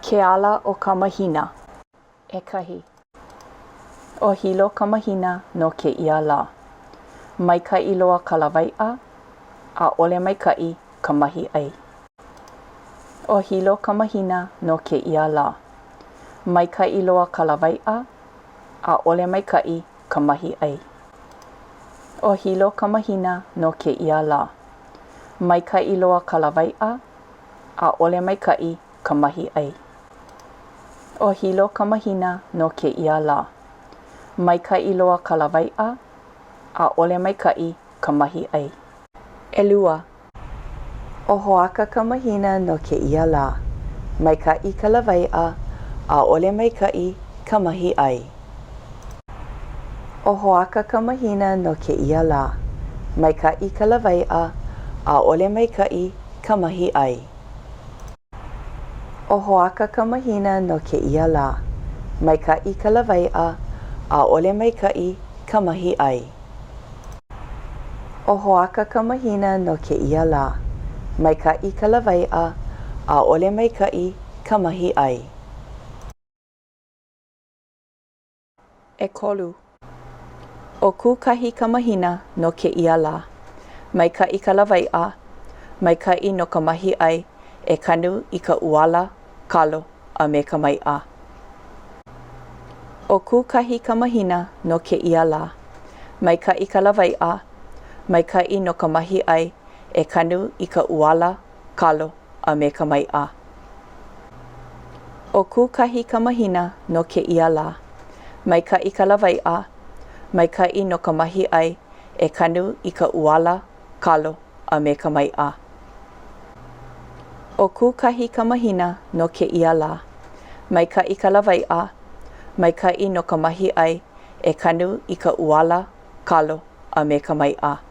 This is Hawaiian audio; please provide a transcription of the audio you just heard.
Ke ala o ka mahina. Ekahi. O hilo ka mahina no ke ia la. Maika'i loa ka lawai'a, a ole maika'i ka mahi ai. O hilo ka mahina no ke ia la. Maika'i loa ka lawai'a, a ole maika'i ka mahi ai. O hilo ka mahina no ke ia la. Maika'i loa ka lawai'a, a ole maika'i ka mahi ai. O hilo ka mahina no ke ia la. Maika'i loa ka lawai'a, a ole maika'i ka mahi ai. Elua. O hoaka ka mahina no ke ia la. Maika'i ka lawai'a, a ole maika'i ka mahi ai. O hoaka ka mahina no ke ia la. Maika'i ka lawai'a, a ole maika'i ka mahi ai. O hoaka ka mahina no ke ia la. Maika'i ka lawai'a, a ole maika'i ka mahi ai. O hoaka ka mahina no ke ia la. Maika'i ka lawai'a, a ole maika'i ka mahi ai. Ekolu. O kukahi ka mahina no ke ia la. Maika'i ka lawai'a, maika'i no ka mahi ai e kanu i ka uala, kalo, a me ka mai'a. O kukahi ka mahina no ke ia la. Maika'i ka lawai'a, maika'i no ka mahi ai e kanu i ka uala, kalo, a me ka mai'a. O kukahi ka mahina no ke ia la. Maika'i ka lawai'a, maika'i no ka mahi ai e kanu i ka uala, kalo, a me ka mai'a. O kukahi ka mahina no ke ia la. Maika'i ka lawai'a, maika'i no ka mahi ai e kanu i ka uala, kalo, a me ka mai'a.